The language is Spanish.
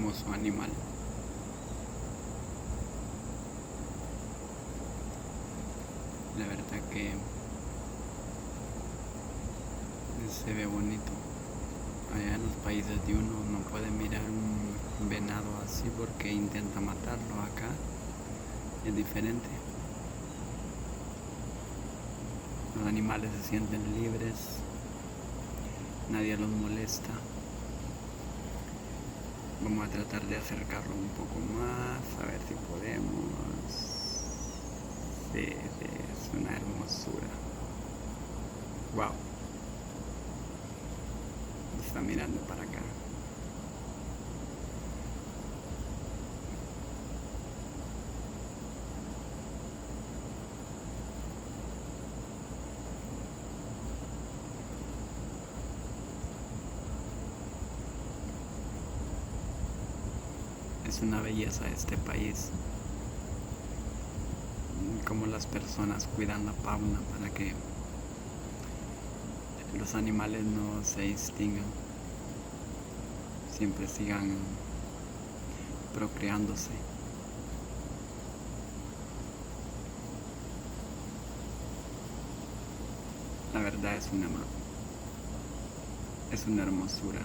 hermoso animal. La verdad que se ve bonito. Allá en los países de uno no puede mirar un venado así porque intenta matarlo. Acá es diferente. Los animales se sienten libres, nadie los molesta. Vamos a tratar de acercarlo un poco más, a ver si podemos. Sí, es una hermosura. Wow. Está mirando para acá. Es una belleza este país. Como las personas cuidan la fauna para que los animales no se extingan, siempre sigan procreándose. La verdad es una hermosura.